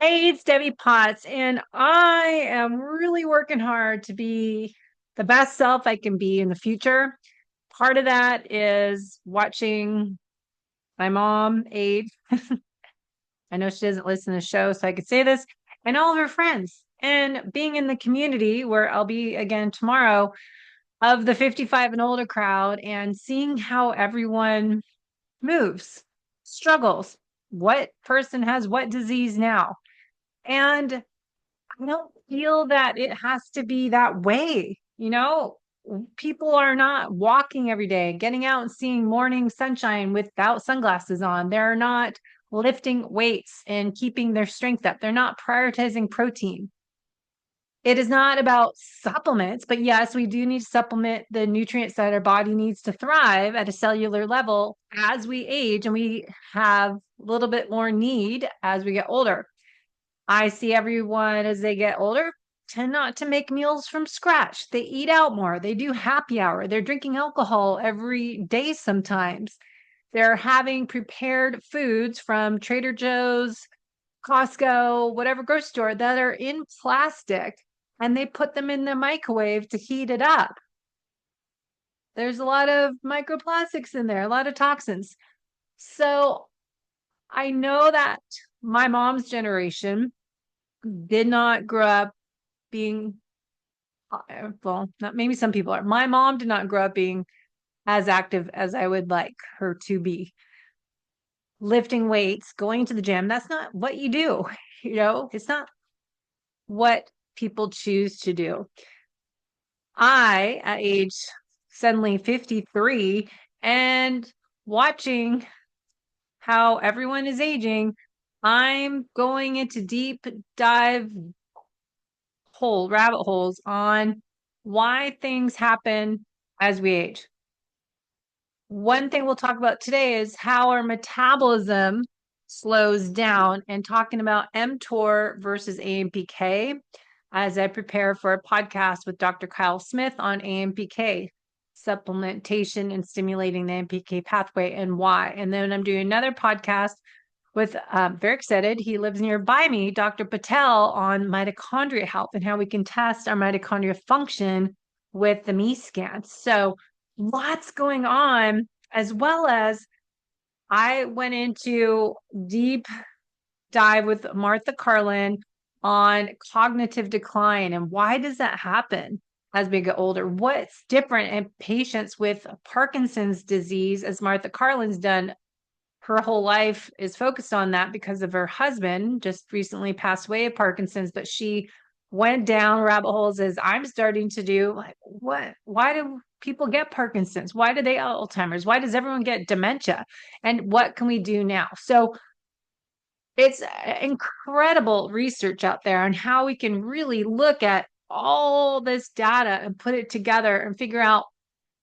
Hey, it's Debbie Potts, and I am really working hard to be the best self I can be in the future. Part of that is watching my mom age. I know she doesn't listen to the show, so I could say this, and all of her friends, and being in the community where I'll be again tomorrow of the 55 and older crowd and seeing how everyone moves, struggles, what person has what disease now. And I don't feel that it has to be that way. People are not walking every day, getting out and seeing morning sunshine without sunglasses on. They're not lifting weights and keeping their strength up. They're not prioritizing protein. It is not about supplements, but yes, we do need to supplement the nutrients that our body needs to thrive at a cellular level as we age and we have a little bit more need as we get older. I see everyone as they get older tend not to make meals from scratch. They eat out more. They do happy hour. They're drinking alcohol every day sometimes. They're having prepared foods from Trader Joe's, Costco, whatever grocery store that are in plastic and they put them in the microwave to heat it up. There's a lot of microplastics in there, a lot of toxins. So I know that my mom's generation did not grow up being well, not maybe some people are. My mom did not grow up being as active as I would like her to be. Lifting weights, going to the gym, that's not what you do. It's not what people choose to do. I, at age suddenly 53, and watching how everyone is aging, I'm going into deep dive rabbit holes on why things happen as we age. One thing we'll talk about today is how our metabolism slows down and talking about mTOR versus AMPK as I prepare for a podcast with Dr. Kyle Smith on AMPK, supplementation and stimulating the AMPK pathway and why. And then I'm doing another podcast with, very excited, he lives nearby me, Dr. Patel, on mitochondria health and how we can test our mitochondria function with the me scans. So lots going on, as well as I went into deep dive with Martha Carlin on cognitive decline and why does that happen as we get older? What's different in patients with Parkinson's disease, as Martha Carlin's done her whole life is focused on that because of her husband just recently passed away of Parkinson's, but she went down rabbit holes as I'm starting to do. Like, why do people get Parkinson's? Why do they Alzheimer's? Why does everyone get dementia? And what can we do now? So it's incredible research out there on how we can really look at all this data and put it together and figure out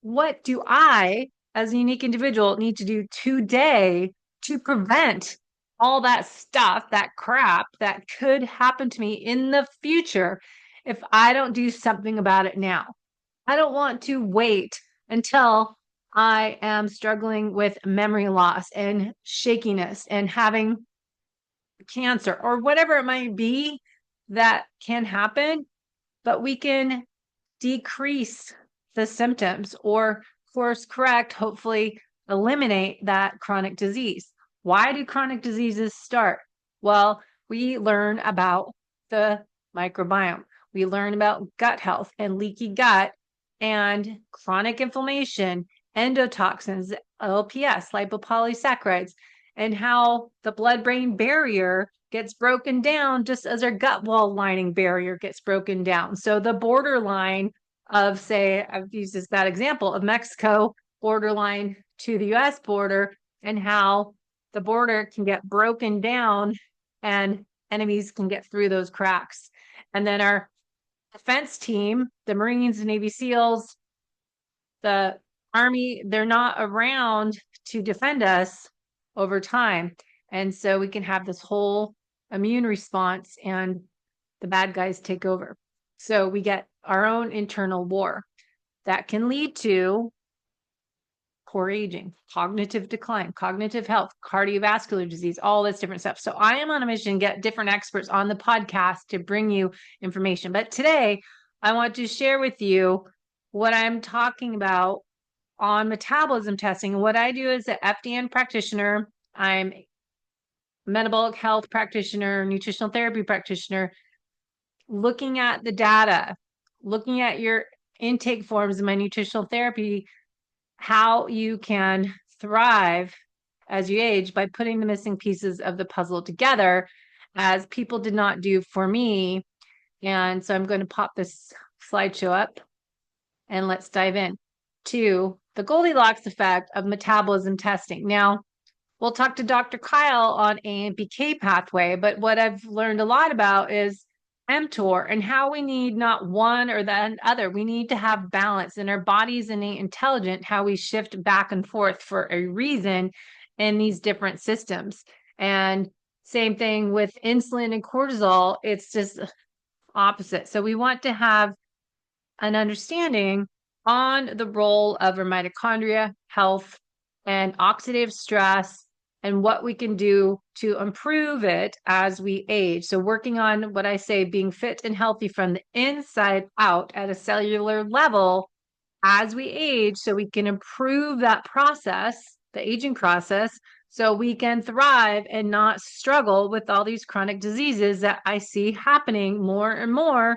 what do I, as a unique individual, need to do today to prevent all that stuff, that crap that could happen to me in the future if I don't do something about it now. I don't want to wait until I am struggling with memory loss and shakiness and having cancer or whatever it might be that can happen, but we can decrease the symptoms or course correct, hopefully eliminate that chronic disease. Why do chronic diseases start? Well, we learn about the microbiome. We learn about gut health and leaky gut and chronic inflammation, endotoxins, LPS, lipopolysaccharides, and how the blood-brain barrier gets broken down just as our gut wall lining barrier gets broken down. So the borderline of, say, I've used this that example of Mexico borderline to the US border and how the border can get broken down and enemies can get through those cracks. And then our defense team, the Marines and Navy SEALs, the Army, they're not around to defend us over time. And so we can have this whole immune response and the bad guys take over. So we get our own internal war that can lead to poor aging, cognitive decline, cognitive health, cardiovascular disease, all this different stuff. So I am on a mission to get different experts on the podcast to bring you information. But today I want to share with you what I'm talking about on metabolism testing. What I do as an FDN practitioner, I'm metabolic health practitioner, nutritional therapy practitioner, looking at the data, looking at your intake forms in my nutritional therapy, how you can thrive as you age by putting the missing pieces of the puzzle together, as people did not do for me. And so I'm going to pop this slideshow up and let's dive in to the Goldilocks effect of metabolism testing. Now, we'll talk to Dr. Kyle on AMPK pathway, but what I've learned a lot about is mTOR and how we need not one or the other. We need to have balance, and our body's innate intelligent, how we shift back and forth for a reason in these different systems. And same thing with insulin and cortisol, it's just opposite. So we want to have an understanding on the role of our mitochondria, health, and oxidative stress, and what we can do to improve it as we age. So working on what I say, being fit and healthy from the inside out at a cellular level as we age, so we can improve that process, the aging process, so we can thrive and not struggle with all these chronic diseases that I see happening more and more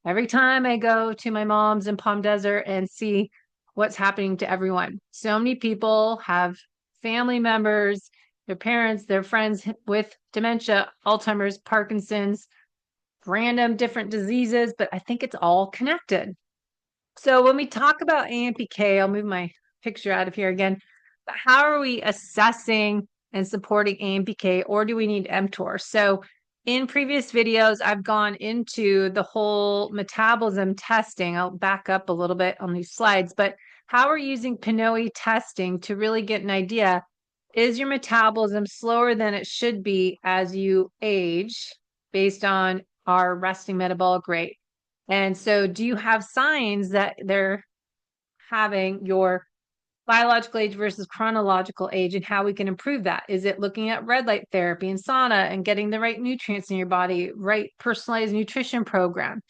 every time I go to my mom's in Palm Desert and see what's happening to everyone. So many people have family members, their parents, their friends with dementia, Alzheimer's, Parkinson's, random different diseases, but I think it's all connected. So when we talk about AMPK, I'll move my picture out of here again. But how are we assessing and supporting AMPK, or do we need mTOR? So in previous videos, I've gone into the whole metabolism testing. I'll back up a little bit on these slides, but how we're using PNOE testing to really get an idea. Is your metabolism slower than it should be as you age based on our resting metabolic rate? And so do you have signs that they're having your biological age versus chronological age, and how we can improve that? Is it looking at red light therapy and sauna and getting the right nutrients in your body, right personalized nutrition program?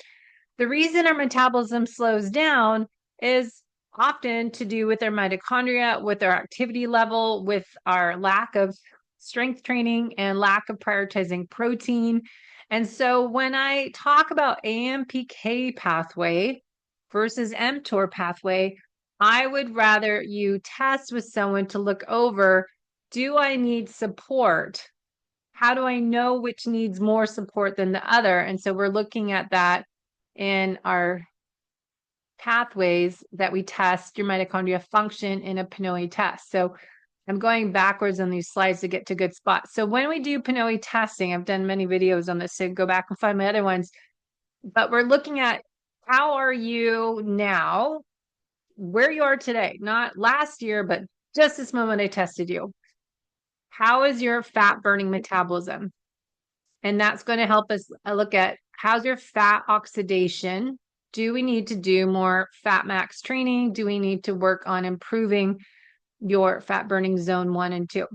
The reason our metabolism slows down is often to do with our mitochondria, with our activity level, with our lack of strength training and lack of prioritizing protein. And so when I talk about AMPK pathway versus mTOR pathway, I would rather you test with someone to look over, do I need support? How do I know which needs more support than the other? And so we're looking at that in our pathways that we test your mitochondria function in a PNOE test. So I'm going backwards on these slides to get to good spots. So when we do PNOE testing, I've done many videos on this, so go back and find my other ones, but we're looking at how are you now, where you are today, not last year, but just this moment I tested you. How is your fat burning metabolism? And that's going to help us look at how's your fat oxidation. Do we need to do more fat max training? Do we need to work on improving your fat burning zone 1 and 2?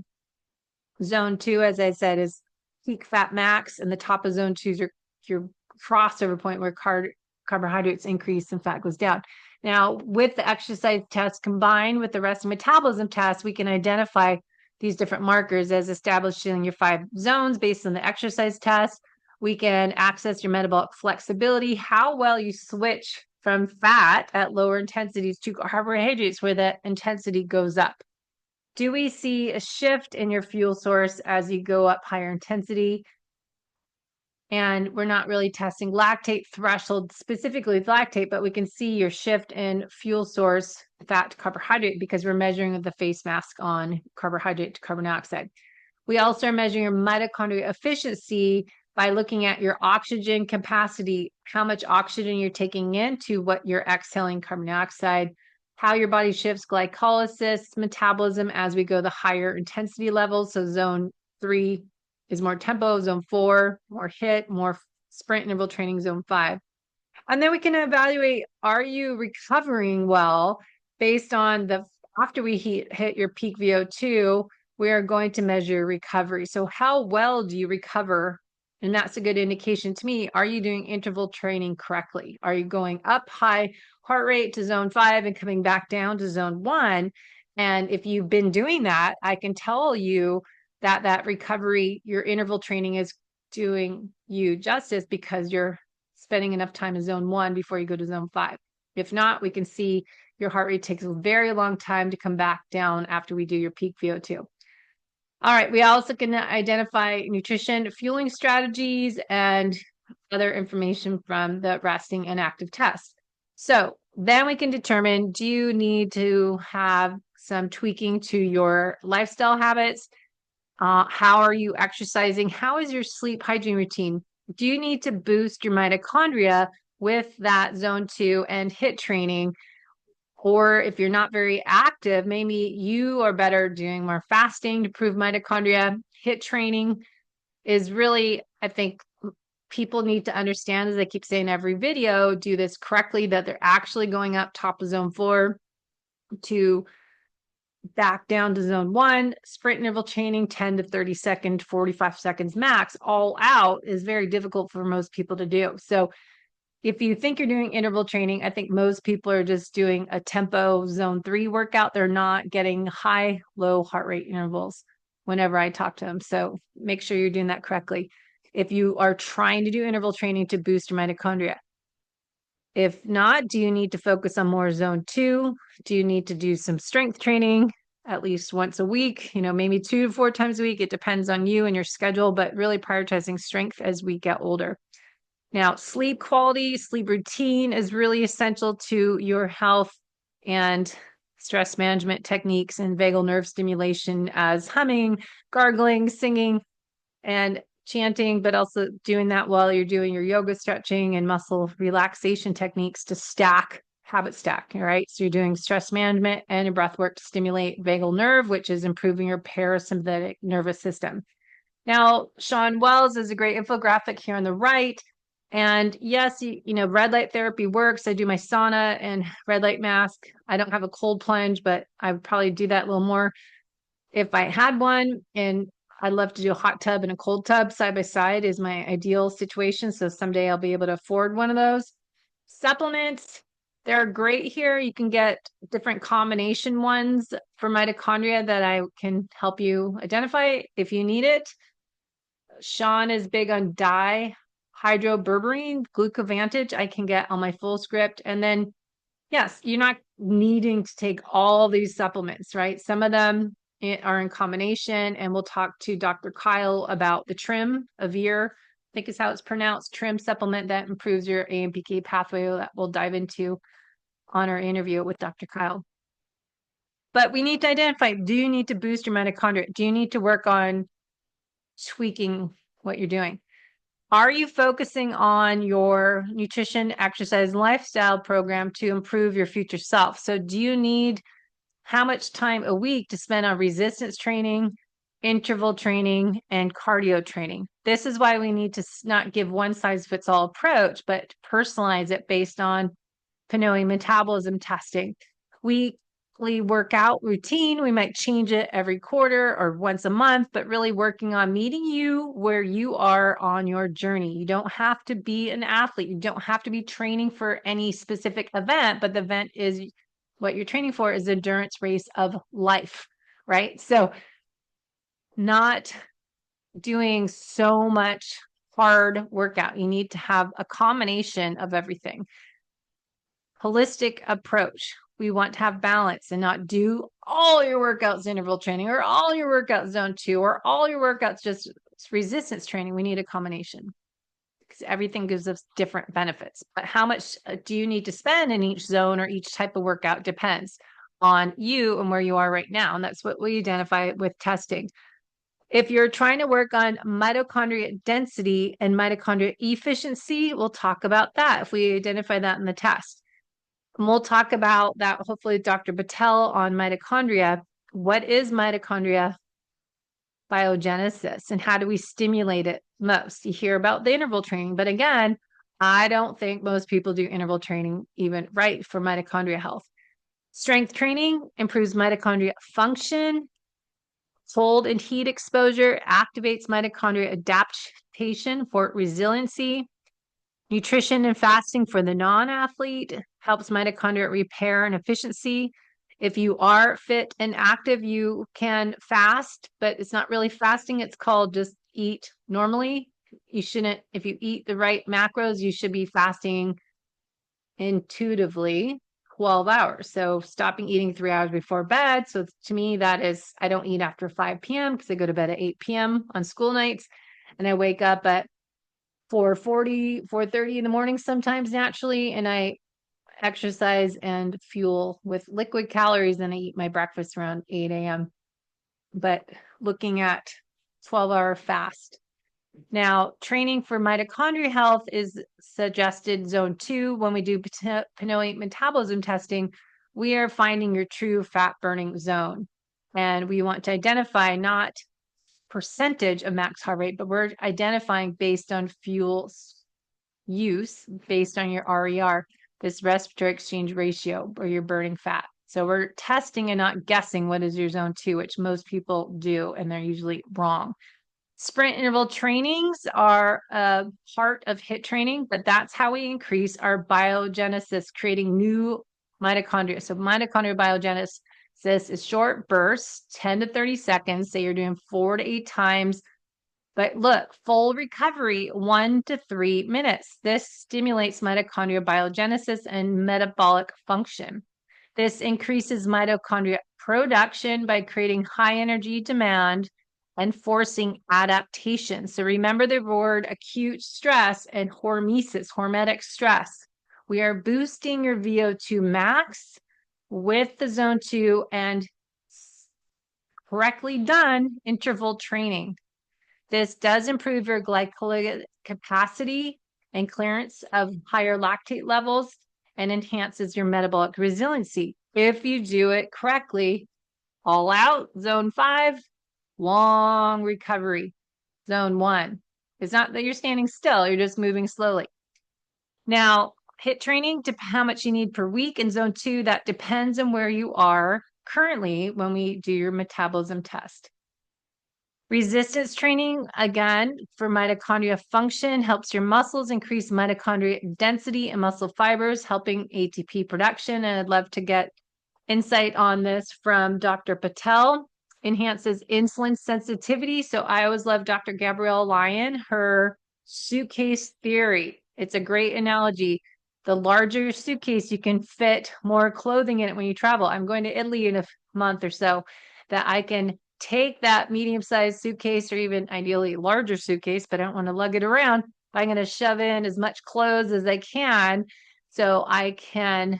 Zone 2, as I said, is peak fat max, and the top of zone 2 is your crossover point where carbohydrates increase and fat goes down. Now, with the exercise test combined with the resting metabolism test, we can identify these different markers as establishing your 5 zones based on the exercise test. We can access your metabolic flexibility, how well you switch from fat at lower intensities to carbohydrates where the intensity goes up. Do we see a shift in your fuel source as you go up higher intensity? And we're not really testing lactate threshold specifically with lactate, but we can see your shift in fuel source fat to carbohydrate because we're measuring the face mask on carbohydrate to carbon dioxide. We also are measuring your mitochondrial efficiency by looking at your oxygen capacity, how much oxygen you're taking in to what you're exhaling carbon dioxide, how your body shifts glycolysis metabolism as we go the higher intensity levels. So zone 3 is more tempo, zone 4, more HIIT, more sprint interval training, zone 5. And then we can evaluate, are you recovering well based on the after we hit your peak VO2, we are going to measure recovery. So how well do you recover? And that's a good indication to me. Are you doing interval training correctly? Are you going up high heart rate to zone 5 and coming back down to zone 1? And if you've been doing that, I can tell you that that recovery, your interval training is doing you justice because you're spending enough time in zone 1 before you go to zone 5. If not, we can see your heart rate takes a very long time to come back down after we do your peak VO2. All right, we also can identify nutrition, fueling strategies, and other information from the resting and active test. So then we can determine, do you need to have some tweaking to your lifestyle habits? How are you exercising? How is your sleep hygiene routine? Do you need to boost your mitochondria with that zone 2 and HIIT training? Or if you're not very active, maybe you are better doing more fasting to improve mitochondria. HIIT training is really, I think, people need to understand, as I keep saying every video, do this correctly, that they're actually going up top of zone 4 to back down to zone 1. Sprint interval training, 10 to 30 seconds, 45 seconds max, all out is very difficult for most people to do. So if you think you're doing interval training, I think most people are just doing a tempo zone 3 workout. They're not getting high, low heart rate intervals whenever I talk to them. So make sure you're doing that correctly. If you are trying to do interval training to boost your mitochondria. If not, do you need to focus on more zone 2? Do you need to do some strength training at least once a week? Maybe 2 to 4 times a week. It depends on you and your schedule, but really prioritizing strength as we get older. Now, sleep quality, sleep routine is really essential to your health, and stress management techniques and vagal nerve stimulation as humming, gargling, singing, and chanting, but also doing that while you're doing your yoga stretching and muscle relaxation techniques to habit stack. All right. So you're doing stress management and your breath work to stimulate vagal nerve, which is improving your parasympathetic nervous system. Now, Sean Wells is a great infographic here on the right. And yes, red light therapy works. I do my sauna and red light mask. I don't have a cold plunge, but I would probably do that a little more if I had one. And I'd love to do a hot tub and a cold tub side by side is my ideal situation. So someday I'll be able to afford one of those. Supplements, they're great here. You can get different combination ones for mitochondria that I can help you identify if you need it. Sean is big on dihydroberberine, glucovantage. I can get on my full script. And then, yes, you're not needing to take all these supplements, right? Some of them are in combination, and we'll talk to Dr. Kyle about the TRIM, Avir, I think is how it's pronounced, TRIM supplement that improves your AMPK pathway that we'll dive into on our interview with Dr. Kyle. But we need to identify, do you need to boost your mitochondria? Do you need to work on tweaking what you're doing? Are you focusing on your nutrition, exercise, lifestyle program to improve your future self? So do you need how much time a week to spend on resistance training, interval training, and cardio training? This is why we need to not give one size fits all approach, but personalize it based on PNOE metabolism testing. Weekly workout routine, we might change it every quarter or once a month, but really working on meeting you where you are on your journey. You don't have to be an athlete. You don't have to be training for any specific event, but the event is what you're training for is the endurance race of life, right? So not doing so much hard workout. You need to have a combination of everything. Holistic approach. We want to have balance and not do all your workouts interval training or all your workouts zone 2 or all your workouts just resistance training. We need a combination because everything gives us different benefits. But how much do you need to spend in each zone or each type of workout depends on you and where you are right now. And that's what we identify with testing. If you're trying to work on mitochondria density and mitochondria efficiency, we'll talk about that if we identify that in the test. And we'll talk about that, hopefully, with Dr. Patel on mitochondria. What is mitochondria biogenesis and how do we stimulate it most? You hear about the interval training, but again, I don't think most people do interval training even right for mitochondria health. Strength training improves mitochondria function. Cold and heat exposure activates mitochondria adaptation for resiliency. Nutrition and fasting for the non-athlete helps mitochondria repair and efficiency. If you are fit and active, you can fast, but it's not really fasting. It's called just eat normally. You shouldn't, if you eat the right macros, you should be fasting intuitively 12 hours. So stopping eating 3 hours before bed. So to me, that is, I don't eat after 5 p.m. because I go to bed at 8 p.m. on school nights. And I wake up at 4:40, 4:30 in the morning sometimes naturally. And I exercise and fuel with liquid calories. And I eat my breakfast around 8 a.m. But looking at 12-hour fast. Now, training for mitochondria health is suggested zone 2. When we do PNOE metabolism testing, we are finding your true fat burning zone. And we want to identify not percentage of max heart rate, but we're identifying based on fuel use, based on your RER, this respiratory exchange ratio, where you're burning fat. So we're testing and not guessing what is your zone 2, which most people do, and they're usually wrong. Sprint interval trainings are a part of HIIT training, but that's how we increase our biogenesis, creating new mitochondria. So mitochondrial biogenesis is short bursts, 10 to 30 seconds. Say you're doing 4 to 8 times. But look, full recovery, 1 to 3 minutes. This stimulates mitochondrial biogenesis and metabolic function. This increases mitochondria production by creating high energy demand and forcing adaptation. So remember the word acute stress and hormesis, hormetic stress. We are boosting your VO2 max with the zone 2 and correctly done interval training. This does improve your glycolytic capacity and clearance of higher lactate levels and enhances your metabolic resiliency. If you do it correctly, all out, zone 5, long recovery. Zone 1. It's not that you're standing still, you're just moving slowly. Now, HIIT training, how much you need per week. In zone 2, that depends on where you are currently when we do your metabolism test. Resistance training, again, for mitochondria function, helps your muscles increase mitochondria density and muscle fibers, helping ATP production. And I'd love to get insight on this from Dr. Patel. Enhances insulin sensitivity. So I always love Dr. Gabrielle Lyon, her suitcase theory. It's a great analogy. The larger your suitcase, you can fit more clothing in it when you travel. I'm going to Italy in a month or so, that I can take that medium-sized suitcase, or even ideally larger suitcase, but I don't want to lug it around. I'm going to shove in as much clothes as I can so I can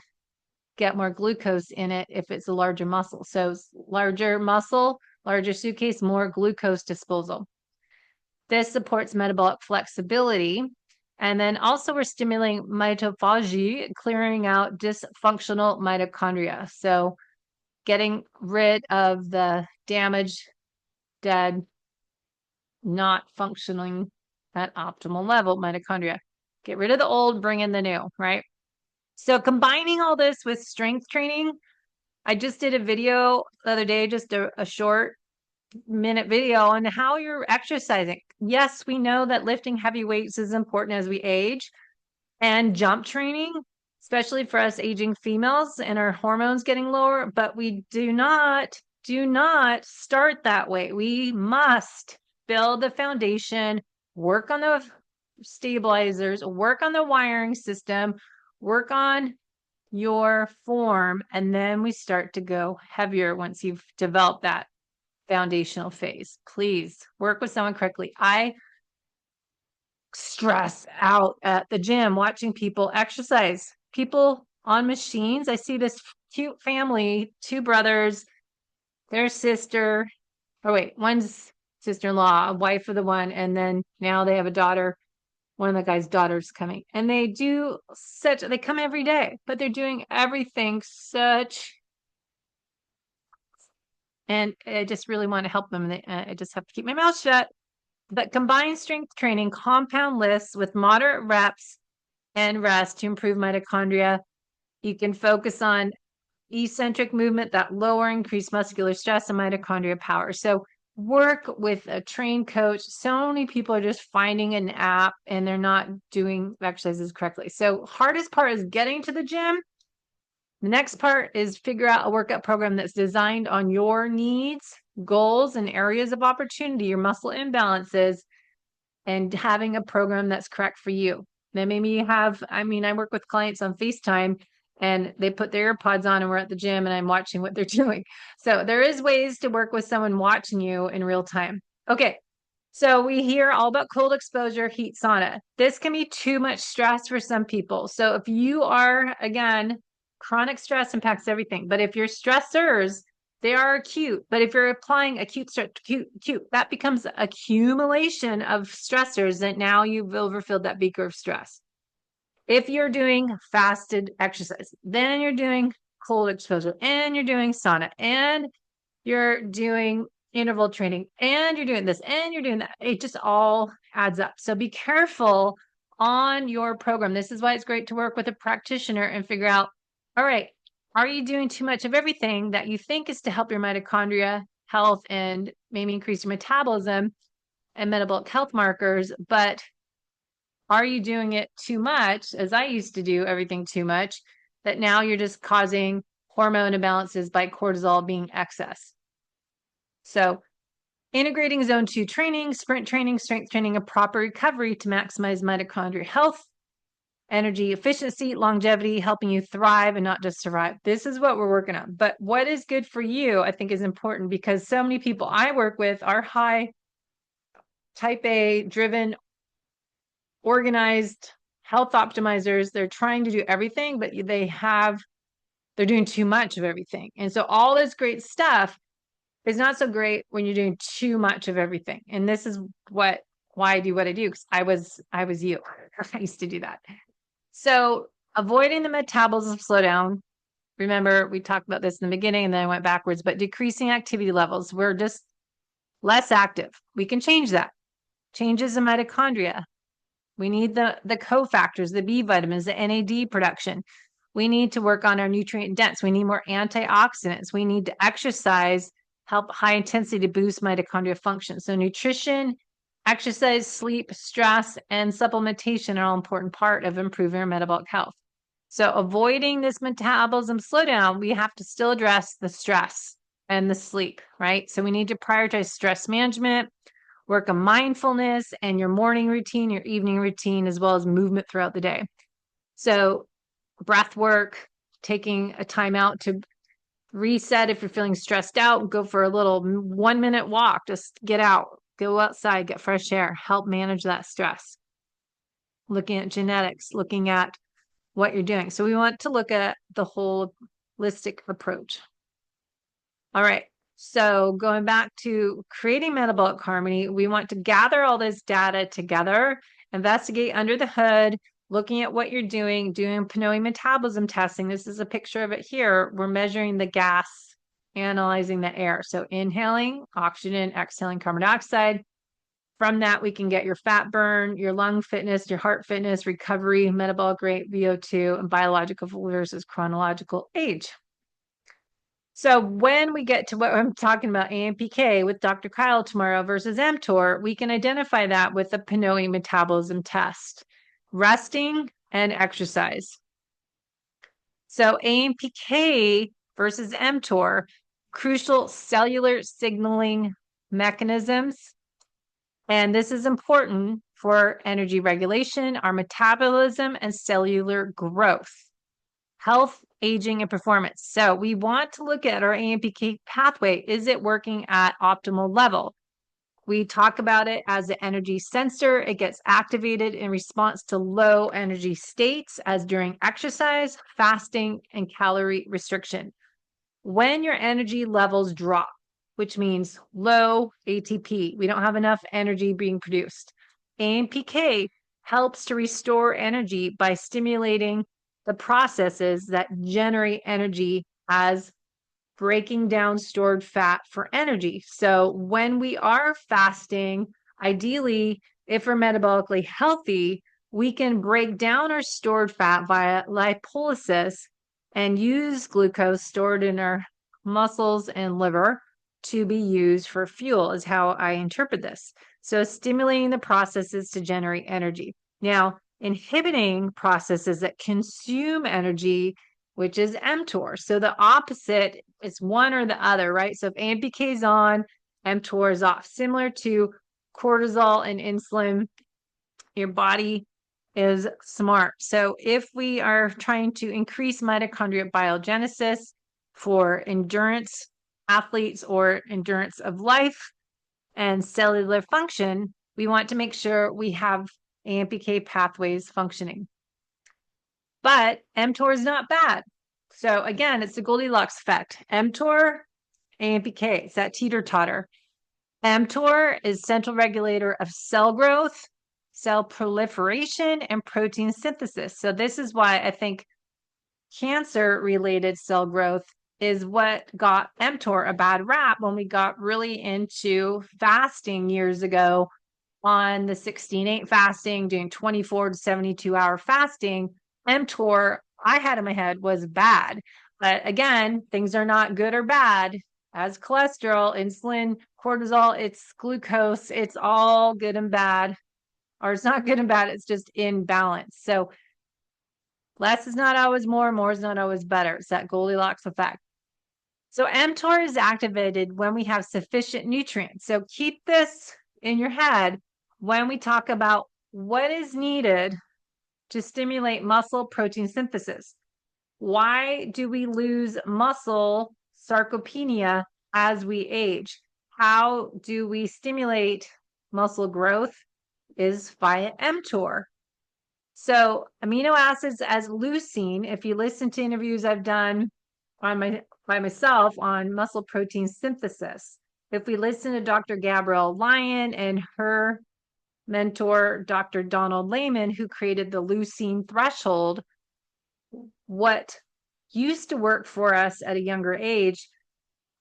get more glucose in it if it's a larger muscle. So larger muscle, larger suitcase, more glucose disposal. This supports metabolic flexibility. And then also we're stimulating mitophagy, clearing out dysfunctional mitochondria. So getting rid of the damaged, dead, not functioning at optimal level mitochondria. Get rid of the old, bring in the new, right? So combining all this with strength training, I just did a video the other day, just a short minute video on how you're exercising. Yes, we know that lifting heavy weights is important as we age, and jump training, especially for us aging females and our hormones getting lower, but we do not start that way. We must build the foundation, work on the stabilizers, work on the wiring system, work on your form, and then we start to go heavier once you've developed that foundational phase. Please work with someone correctly. I stress out at the gym watching people exercise, people on machines. I see this cute family, 2 brothers, their sister, one's sister-in-law, a wife of the one, and then now they have a daughter. One of the guy's daughters coming, and they come every day, but they're doing everything and I just really want to help them. I just have to keep my mouth shut. But combine strength training, compound lifts with moderate reps and rest to improve mitochondria. You can focus on eccentric movement that lower increased muscular stress and mitochondria power. So work with a trained coach. So many people are just finding an app and they're not doing exercises correctly. So hardest part is getting to the gym. The next part is figure out a workout program that's designed on your needs, goals, and areas of opportunity, your muscle imbalances, and having a program that's correct for you. Then maybe you have, I work with clients on FaceTime and they put their AirPods on and we're at the gym and I'm watching what they're doing. So there is ways to work with someone watching you in real time. Okay. So we hear all about cold exposure, heat sauna. This can be too much stress for some people. So if you are, again, chronic stress impacts everything. But if your stressors, they are acute. But if you're applying acute stress, acute, that becomes accumulation of stressors that now you've overfilled that beaker of stress. If you're doing fasted exercise, then you're doing cold exposure and you're doing sauna and you're doing interval training and you're doing this and you're doing that. It just all adds up. So be careful on your program. This is why it's great to work with a practitioner and figure out, all right, are you doing too much of everything that you think is to help your mitochondria health and maybe increase your metabolism and metabolic health markers, but are you doing it too much, as I used to do everything too much, that now you're just causing hormone imbalances by cortisol being excess? So integrating zone 2 training, sprint training, strength training, and proper recovery to maximize mitochondrial health, energy efficiency, longevity, helping you thrive and not just survive. This is what we're working on. But what is good for you, I think, is important because so many people I work with are high type A driven, organized health optimizers. They're trying to do everything, but they're doing too much of everything. And so all this great stuff is not so great when you're doing too much of everything. And this is why I do what I do, because I was you. I used to do that. So avoiding the metabolism slowdown. Remember, we talked about this in the beginning and then I went backwards, but decreasing activity levels. We're just less active. We can change that. Changes in mitochondria. We need the cofactors, the B vitamins, the NAD production. We need to work on our nutrient dense. We need more antioxidants. We need to exercise, help high intensity to boost mitochondrial function. So nutrition, exercise, sleep, stress, and supplementation are all important part of improving our metabolic health. So avoiding this metabolism slowdown, we have to still address the stress and the sleep, right? So we need to prioritize stress management, work on mindfulness and your morning routine, your evening routine, as well as movement throughout the day. So breath work, taking a time out to reset if you're feeling stressed out, go for a little 1 minute walk, just get out, go outside, get fresh air, help manage that stress. Looking at genetics, looking at what you're doing. So we want to look at the holistic approach. All right. So going back to creating metabolic harmony, we want to gather all this data together, investigate under the hood, looking at what you're doing PNOE metabolism testing. This is a picture of it here. We're measuring the gas, analyzing the air. So inhaling oxygen, exhaling carbon dioxide. From that, we can get your fat burn, your lung fitness, your heart fitness, recovery, metabolic rate, VO2, and biological versus chronological age. So when we get to what I'm talking about, AMPK with Dr. Kyle tomorrow versus mTOR, we can identify that with the PNOE metabolism test, resting and exercise. So AMPK versus mTOR, crucial cellular signaling mechanisms. And this is important for energy regulation, our metabolism, and cellular growth, health, aging, and performance. So we want to look at our AMPK pathway. Is it working at optimal level? We talk about it as an energy sensor. It gets activated in response to low energy states as during exercise, fasting, and calorie restriction. When your energy levels drop, which means low ATP, we don't have enough energy being produced. AMPK helps to restore energy by stimulating the processes that generate energy as breaking down stored fat for energy. So when we are fasting, ideally, if we're metabolically healthy, we can break down our stored fat via lipolysis and use glucose stored in our muscles and liver to be used for fuel, is how I interpret this. So stimulating the processes to generate energy. Now, inhibiting processes that consume energy, which is mTOR. So the opposite is one or the other, right? So if AMPK is on, mTOR is off. Similar to cortisol and insulin, your body is smart. So if we are trying to increase mitochondrial biogenesis for endurance athletes or endurance of life and cellular function, we want to make sure we have AMPK pathways functioning. But mTOR is not bad. So again, it's the Goldilocks effect. mTOR, AMPK, it's that teeter-totter. mTOR is central regulator of cell growth, cell proliferation, and protein synthesis. So this is why I think cancer-related cell growth is what got mTOR a bad rap when we got really into fasting years ago on the 16-8 fasting, doing 24 to 72-hour fasting. mTOR, I had in my head, was bad. But again, things are not good or bad. As cholesterol, insulin, cortisol, it's glucose, it's all good and bad. Or it's not good and bad, it's just in balance. So less is not always more is not always better. It's that Goldilocks effect. So mTOR is activated when we have sufficient nutrients. So keep this in your head when we talk about what is needed to stimulate muscle protein synthesis. Why do we lose muscle sarcopenia as we age? How do we stimulate muscle growth? Is via mTOR. So amino acids as leucine, if you listen to interviews I've done by myself on muscle protein synthesis, if we listen to Dr. Gabrielle Lyon and her mentor, Dr. Donald Layman, who created the leucine threshold, what used to work for us at a younger age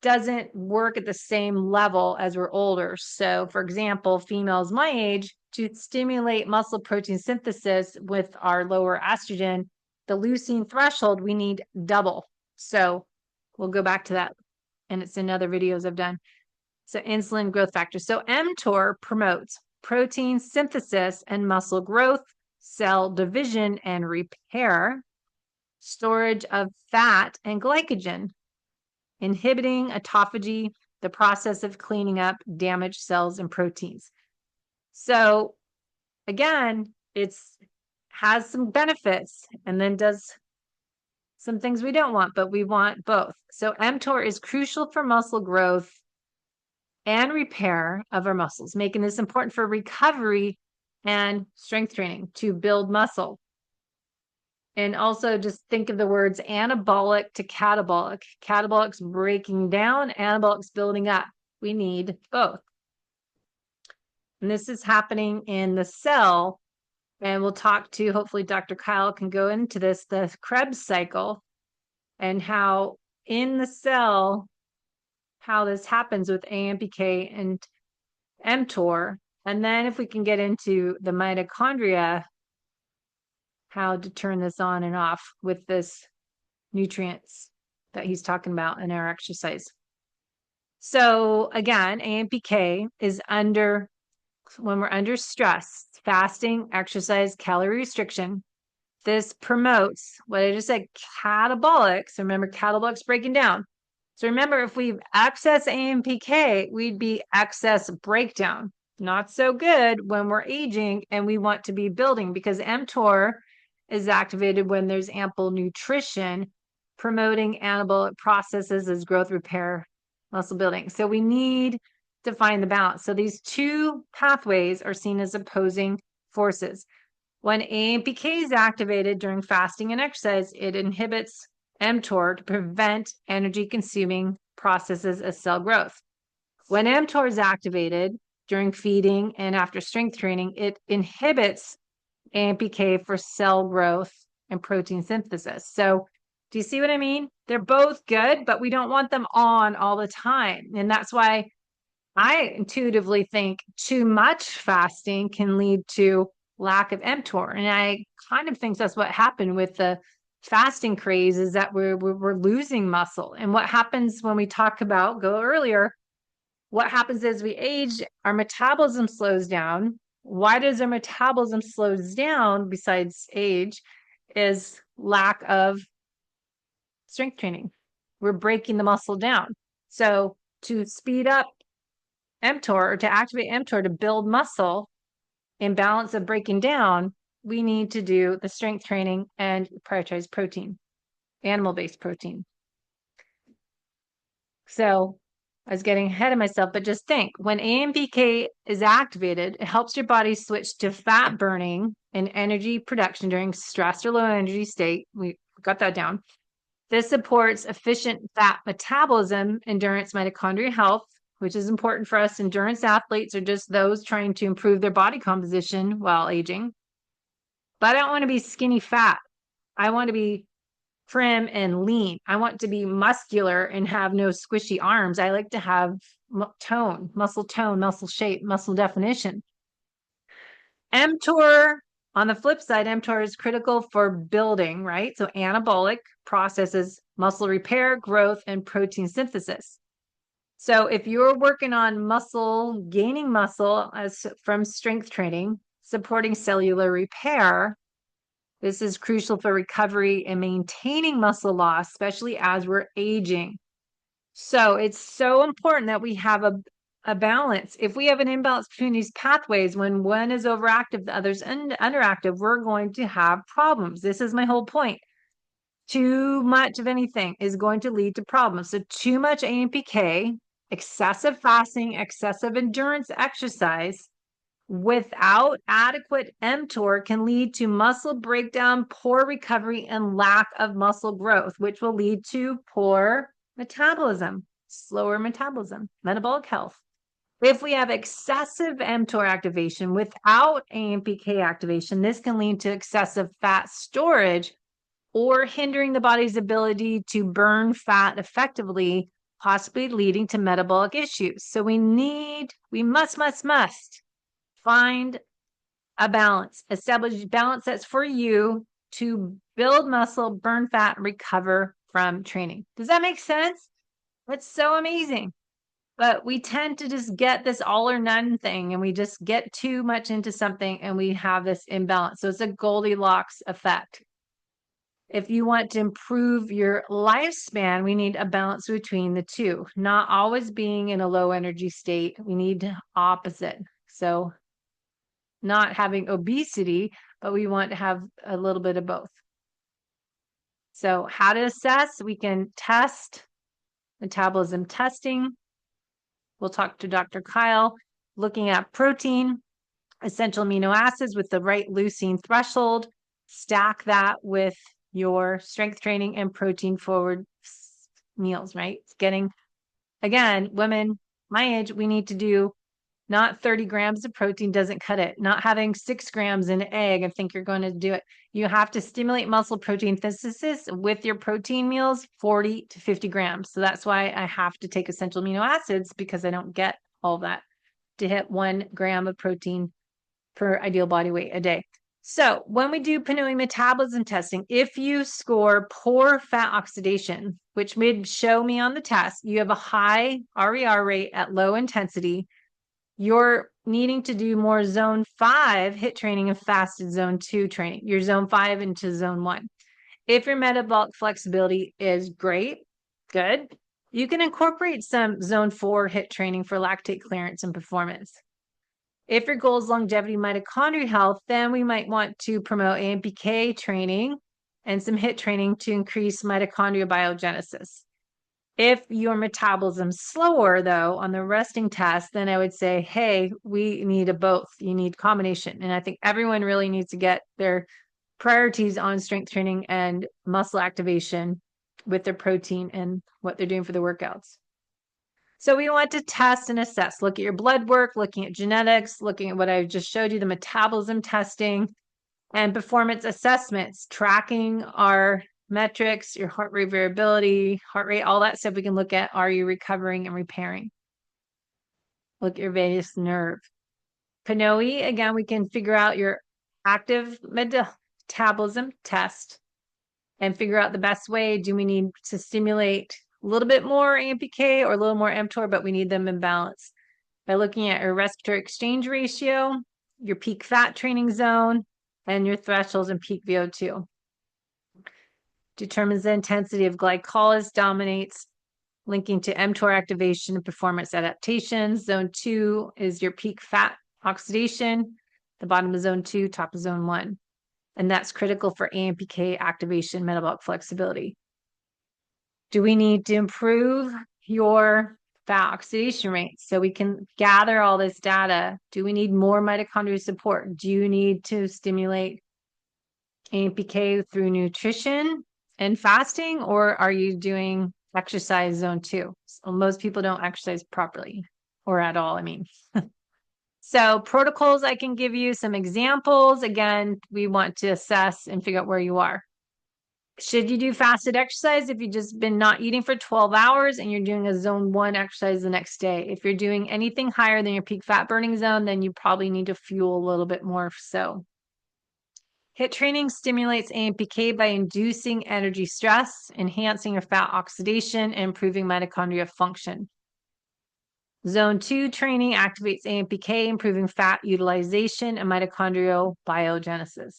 doesn't work at the same level as we're older. So, for example, females my age, to stimulate muscle protein synthesis with our lower estrogen, the leucine threshold, we need double. So we'll go back to that, and it's in other videos I've done. So insulin growth factor. So mTOR promotes protein synthesis and muscle growth, cell division and repair, storage of fat and glycogen, inhibiting autophagy, the process of cleaning up damaged cells and proteins. So again, it's has some benefits and then does some things we don't want, but we want both. So mTOR is crucial for muscle growth and repair of our muscles, making this important for recovery and strength training to build muscle. And also just think of the words anabolic to catabolic. Catabolic's breaking down, anabolic's building up. We need both. And this is happening in the cell. And we'll talk to, hopefully Dr. Kyle can go into this, the Krebs cycle, and how in the cell, how this happens with AMPK and mTOR. And then if we can get into the mitochondria, how to turn this on and off with this nutrients that he's talking about in our exercise. So again, AMPK is when we're under stress, fasting, exercise, calorie restriction. This promotes what I just said, catabolics. Remember, catabolics breaking down. So remember, if we excess AMPK, we'd be excess breakdown. Not so good when we're aging and we want to be building, because mTOR is activated when there's ample nutrition, promoting anabolic processes as growth, repair, muscle building. So we need to find the balance. So these two pathways are seen as opposing forces. When AMPK is activated during fasting and exercise, it inhibits mTOR to prevent energy-consuming processes as cell growth. When mTOR is activated during feeding and after strength training, it inhibits AMPK for cell growth and protein synthesis. So do you see what I mean? They're both good, but we don't want them on all the time. And that's why I intuitively think too much fasting can lead to lack of mTOR. And I kind of think that's what happened with the fasting craze is that we're losing muscle. And what happens when we talk about, go earlier, what happens as we age, our metabolism slows down. Why does our metabolism slows down besides age is lack of strength training. We're breaking the muscle down. So to speed up mTOR or to activate mTOR to build muscle in balance of breaking down, we need to do the strength training and prioritize protein, animal-based protein. So I was getting ahead of myself, but just think when AMPK is activated, it helps your body switch to fat burning and energy production during stress or low energy state. We got that down. This supports efficient fat metabolism, endurance, mitochondrial health, which is important for us endurance athletes or just those trying to improve their body composition while aging. But I don't want to be skinny fat. I want to be trim and lean. I want to be muscular and have no squishy arms. I like to have tone, muscle shape, muscle definition. mTOR, on the flip side, mTOR is critical for building, right? So anabolic processes muscle repair, growth, and protein synthesis. So if you're working on muscle, gaining muscle as from strength training, supporting cellular repair, this is crucial for recovery and maintaining muscle loss, especially as we're aging. So it's so important that we have a balance. If we have an imbalance between these pathways, when one is overactive, the other's underactive, we're going to have problems. This is my whole point. Too much of anything is going to lead to problems. So too much AMPK, excessive fasting, excessive endurance exercise without adequate mTOR can lead to muscle breakdown, poor recovery, and lack of muscle growth, which will lead to poor metabolism, slower metabolism, metabolic health. If we have excessive mTOR activation without AMPK activation, this can lead to excessive fat storage or hindering the body's ability to burn fat effectively, possibly leading to metabolic issues. So we must find a balance, establish balance that's for you to build muscle, burn fat, and recover from training. Does that make sense? That's so amazing. But we tend to just get this all or none thing and we just get too much into something and we have this imbalance. So it's a Goldilocks effect. If you want to improve your lifespan, we need a balance between the two, not always being in a low energy state. We need opposite. So not having obesity, but we want to have a little bit of both. So how to assess? We can test metabolism testing. We'll talk to Dr. Kyle, looking at protein, essential amino acids with the right leucine threshold, stack that with your strength training and protein forward meals, right? It's getting, again, women my age, we need to do not 30 grams of protein doesn't cut it. Not having 6 grams in an egg and think you're going to do it. You have to stimulate muscle protein synthesis with your protein meals, 40 to 50 grams. So that's why I have to take essential amino acids because I don't get all that to hit 1 gram of protein per ideal body weight a day. So when we do PNOE metabolism testing, if you score poor fat oxidation, which would show me on the test, you have a high RER rate at low intensity, you're needing to do more zone 5 HIIT training and fasted zone 2 training, your zone 5 into zone 1. If your metabolic flexibility is great, good, you can incorporate some zone 4 HIIT training for lactate clearance and performance. If your goal is longevity, mitochondrial health, then we might want to promote AMPK training and some HIIT training to increase mitochondrial biogenesis. If your metabolism's slower, though, on the resting test, then I would say, hey, we need a both. You need combination. And I think everyone really needs to get their priorities on strength training and muscle activation with their protein and what they're doing for the workouts. So we want to test and assess, look at your blood work, looking at genetics, looking at what I just showed you, the metabolism testing and performance assessments, tracking our metrics, your heart rate variability, heart rate, all that stuff we can look at. Are you recovering and repairing? Look at your vagus nerve. PNOE, again, we can figure out your active metabolism test and figure out the best way. Do we need to stimulate a little bit more AMPK or a little more mTOR, but we need them in balance? By looking at your respiratory exchange ratio, your peak fat training zone, and your thresholds and peak VO2. Determines the intensity of glycolysis, dominates, linking to mTOR activation and performance adaptations. Zone 2 is your peak fat oxidation, the bottom of zone 2, top of zone 1. And that's critical for AMPK activation, metabolic flexibility. Do we need to improve your fat oxidation rate so we can gather all this data? Do we need more mitochondrial support? Do you need to stimulate AMPK through nutrition and fasting, or are you doing exercise zone 2? So most people don't exercise properly or at all, I mean. So protocols, I can give you some examples. Again, we want to assess and figure out where you are. Should you do fasted exercise if you've just been not eating for 12 hours and you're doing a zone 1 exercise the next day? If you're doing anything higher than your peak fat burning zone, then you probably need to fuel a little bit more so. HIIT training stimulates AMPK by inducing energy stress, enhancing your fat oxidation, and improving mitochondria function. Zone 2 training activates AMPK, improving fat utilization and mitochondrial biogenesis.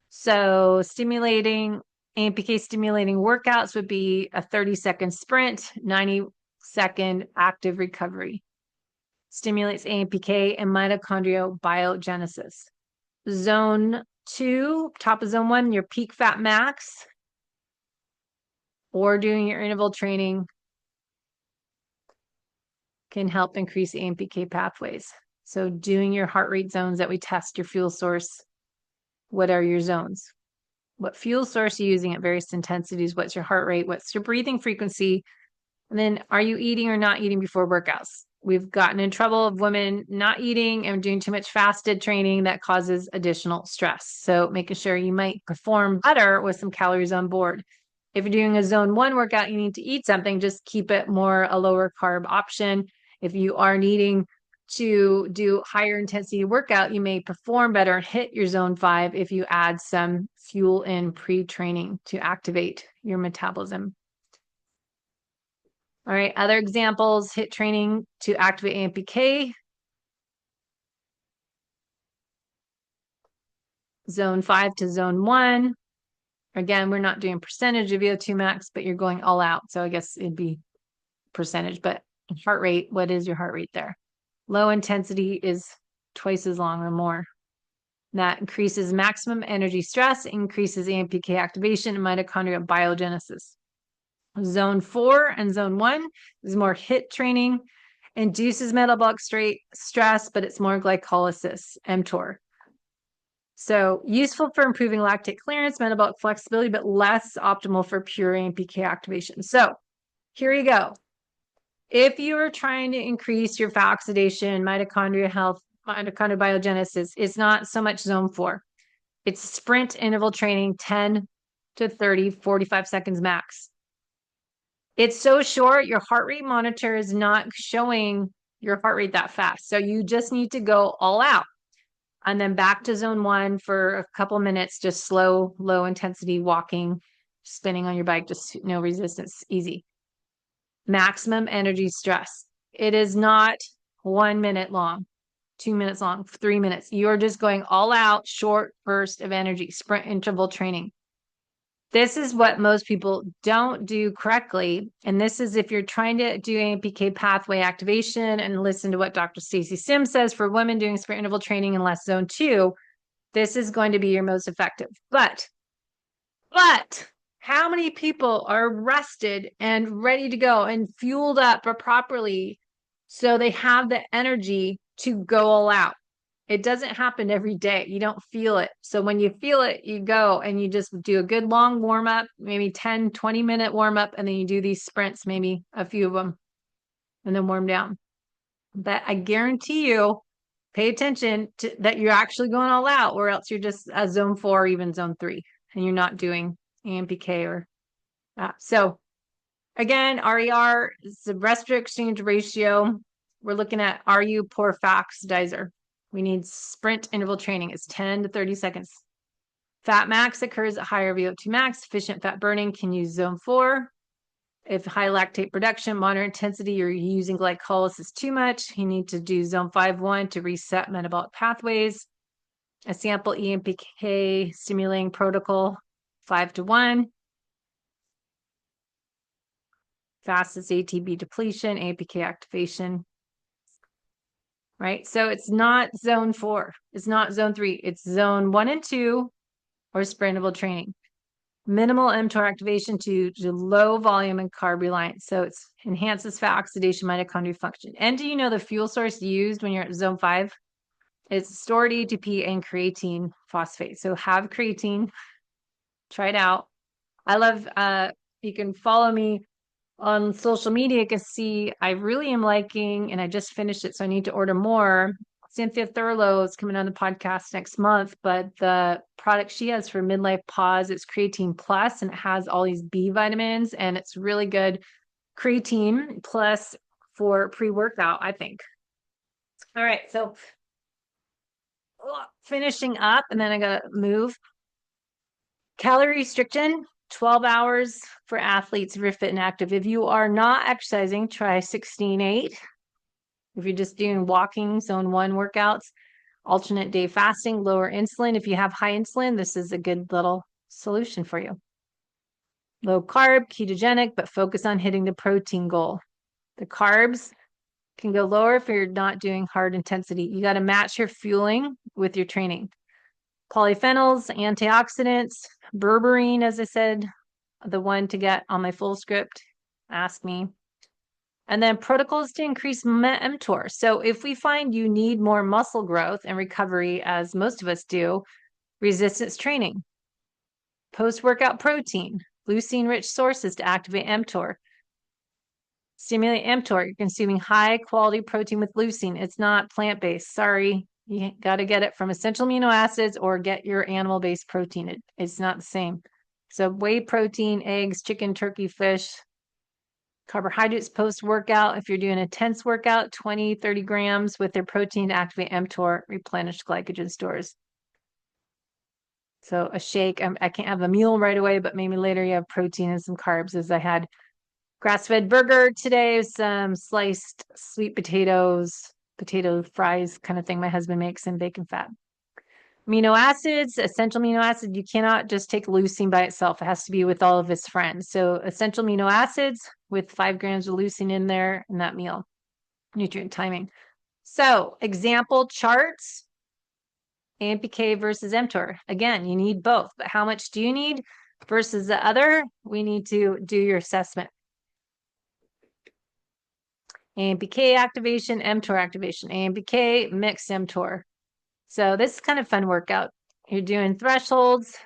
So stimulating AMPK stimulating workouts would be a 30-second sprint, 90-second active recovery. Stimulates AMPK and mitochondrial biogenesis. Zone 2, top of zone 1, your peak fat max, or doing your interval training can help increase AMPK pathways. So doing your heart rate zones that we test your fuel source. What are your zones? What fuel source are you using at various intensities? What's your heart rate? What's your breathing frequency? And then are you eating or not eating before workouts? We've gotten in trouble of women not eating and doing too much fasted training that causes additional stress. So making sure you might perform better with some calories on board. If you're doing a zone 1 workout, you need to eat something, just keep it more a lower carb option. If you are needing to do higher intensity workout, you may perform better and hit your zone 5 if you add some fuel in pre-training to activate your metabolism. All right, other examples, HIIT training to activate AMPK. Zone 5 to zone 1. Again, we're not doing percentage of VO2 max, but you're going all out. So I guess it'd be percentage, but heart rate, what is your heart rate there? Low intensity is twice as long or more. That increases maximum energy stress, increases AMPK activation and mitochondrial biogenesis. Zone 4 and zone 1 is more HIIT training, induces metabolic stress, but it's more glycolysis, mTOR. So useful for improving lactate clearance, metabolic flexibility, but less optimal for pure AMPK activation. So here you go. If you are trying to increase your fat oxidation, mitochondria health, mitochondrial biogenesis, it's not so much zone 4. It's sprint interval training, 10 to 30, 45 seconds max. It's so short, your heart rate monitor is not showing your heart rate that fast. So you just need to go all out. And then back to zone 1 for a couple minutes, just slow, low intensity walking, spinning on your bike, just no resistance, easy. Maximum energy stress. It is not 1 minute long, 2 minutes long, 3 minutes. You're just going all out, short burst of energy, sprint interval training. This is what most people don't do correctly. And this is if you're trying to do AMPK pathway activation and listen to what Dr. Stacy Sims says for women doing sprint interval training in less zone 2, this is going to be your most effective. But how many people are rested and ready to go and fueled up properly so they have the energy to go all out? It doesn't happen every day. You don't feel it. So when you feel it, you go and you just do a good long warm up, maybe 10, 20-minute warm up, and then you do these sprints, maybe a few of them, and then warm down. But I guarantee you, pay attention to that you're actually going all out, or else you're just a zone 4 or even zone 3, and you're not doing AMPK or that. So again, RER is the respiratory exchange ratio. We're looking at, are you poor fat oxidizer? We need sprint interval training. It's 10 to 30 seconds. Fat max occurs at higher VO2 max. Efficient fat burning can use zone 4. If high lactate production, moderate intensity, you're using glycolysis too much, you need to do zone 5-1 to reset metabolic pathways. A sample AMPK stimulating protocol 5-1. Fastest ATP depletion, AMPK activation. Right? So it's not zone 4. It's not zone 3. It's zone 1 and 2 or sprintable training. Minimal mTOR activation to low volume and carb reliance. So it enhances fat oxidation, mitochondrial function. And do you know the fuel source used when you're at zone 5? It's stored ATP and creatine phosphate. So have creatine. Try it out. I love, you can follow me on social media. You can see I really am liking, and I just finished it, so I need to order more. Cynthia Thurlow is coming on the podcast next month, but the product she has for midlife pause, it's creatine plus, and it has all these B vitamins, and it's really good creatine plus for pre-workout, I think. All right, so finishing up, and then I gotta move. Calorie restriction, 12 hours for athletes if you're fit and active. If you are not exercising, try 16-8. If you're just doing walking, zone 1 workouts, alternate day fasting, lower insulin. If you have high insulin, this is a good little solution for you. Low carb, ketogenic, but focus on hitting the protein goal. The carbs can go lower if you're not doing hard intensity. You got to match your fueling with your training. Polyphenols, antioxidants, berberine, as I said, the one to get on my full script, ask me. And then protocols to increase mTOR. So if we find you need more muscle growth and recovery, as most of us do, resistance training, post-workout protein, leucine-rich sources to activate mTOR. Stimulate mTOR. You're consuming high-quality protein with leucine. It's not plant-based. Sorry. You got to get it from essential amino acids or get your animal-based protein. It's not the same. So whey protein, eggs, chicken, turkey, fish. Carbohydrates post-workout. If you're doing a tense workout, 20, 30 grams with their protein to activate mTOR, replenish glycogen stores. So a shake, I can't have a meal right away, but maybe later you have protein and some carbs, as I had grass-fed burger today, some sliced sweet potatoes, potato fries kind of thing my husband makes, and bacon fat. Amino acids, essential amino acid, you cannot just take leucine by itself. It has to be with all of its friends. So essential amino acids with 5 grams of leucine in there in that meal. Nutrient timing. So example charts, AMPK versus mTOR. Again, you need both, but how much do you need versus the other? We need to do your assessment. AMPK activation, mTOR activation. AMPK, mixed mTOR. So this is kind of fun workout. You're doing thresholds,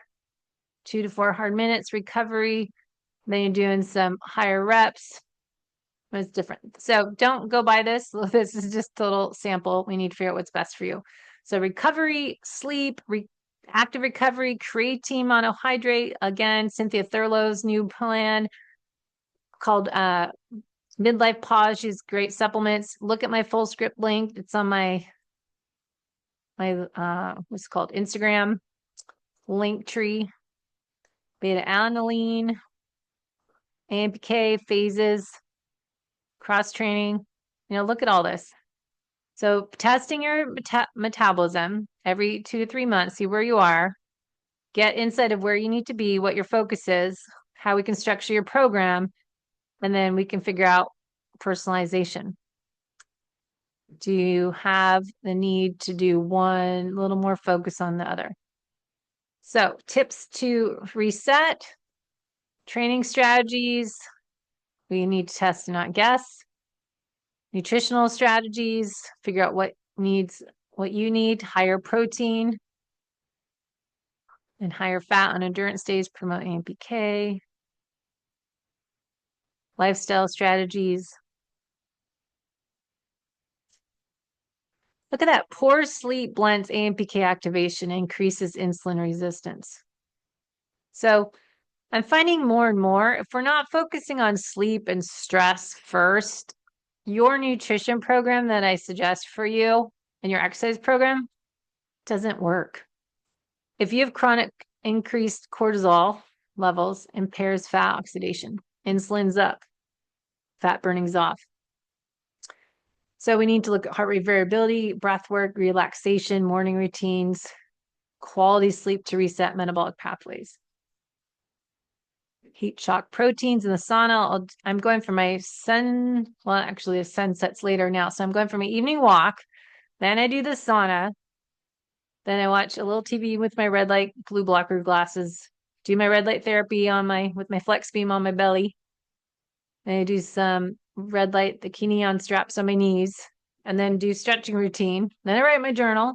2 to 4 hard minutes, recovery. Then you're doing some higher reps. It's different. So don't go by this. This is just a little sample. We need to figure out what's best for you. So recovery, sleep, active recovery, creatine monohydrate. Again, Cynthia Thurlow's new plan called Midlife Pause. She's great supplements. Look at my full script link. It's on my what's it called? Instagram link tree. Beta alanine, AMPK phases, cross training. Look at all this. So testing your metabolism every 2 to 3 months, see where you are, get insight of where you need to be, what your focus is, how we can structure your program, and then we can figure out personalization. Do you have the need to do one, a little more focus on the other? So tips to reset, training strategies, we need to test and not guess. Nutritional strategies, figure out what you need, higher protein and higher fat on endurance days, promote AMPK. Lifestyle strategies. Look at that. Poor sleep blunts AMPK activation, increases insulin resistance. So I'm finding more and more, if we're not focusing on sleep and stress first, your nutrition program that I suggest for you and your exercise program doesn't work. If you have chronic increased cortisol levels, impairs fat oxidation. Insulin's up, fat burning's off. So we need to look at heart rate variability, breath work, relaxation, morning routines, quality sleep to reset metabolic pathways. Heat shock proteins in the sauna. I'm going for my actually the sun sets later now. So I'm going for my evening walk. Then I do the sauna. Then I watch a little TV with my red light blue blocker glasses, do my red light therapy with my flex beam on my belly. Then I do some red light, the neon straps on my knees, and then do stretching routine. Then I write my journal.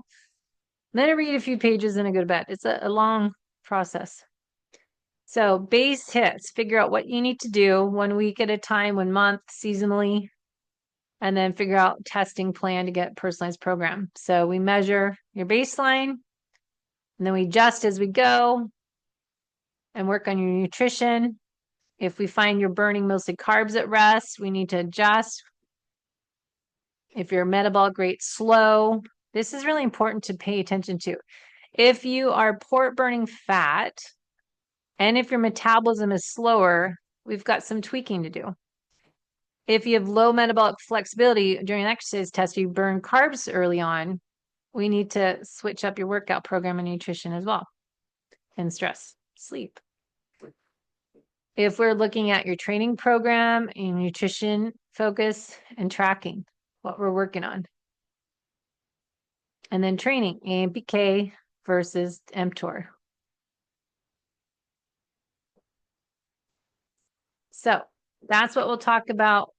Then I read a few pages and I go to bed. It's a long process. So base hits, figure out what you need to do 1 week at a time, 1 month, seasonally, and then figure out testing plan to get personalized program. So we measure your baseline, and then we adjust as we go and work on your nutrition. If we find you're burning mostly carbs at rest, we need to adjust. If your metabolic rate's slow, this is really important to pay attention to. If you are port burning fat, and if your metabolism is slower, we've got some tweaking to do. If you have low metabolic flexibility during an exercise test, you burn carbs early on, we need to switch up your workout program and nutrition as well. And stress, sleep. If we're looking at your training program and nutrition focus and tracking what we're working on. And then training, AMPK versus mTOR. So that's what we'll talk about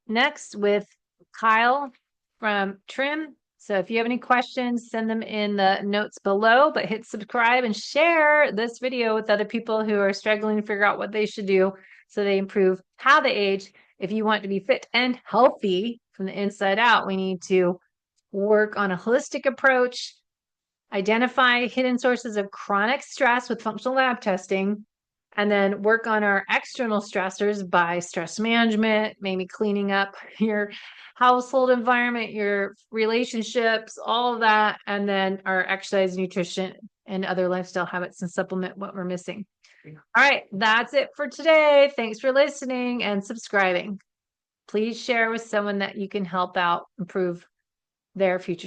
next with Kyle from Trim. So if you have any questions, send them in the notes below, but hit subscribe and share this video with other people who are struggling to figure out what they should do so they improve how they age. If you want to be fit and healthy from the inside out, we need to work on a holistic approach, identify hidden sources of chronic stress with functional lab testing, and then work on our external stressors by stress management, maybe cleaning up your household environment, your relationships, all of that, and then our exercise, nutrition, and other lifestyle habits and supplement what we're missing. All right, that's it for today. Thanks for listening and subscribing. Please share with someone that you can help out improve their future.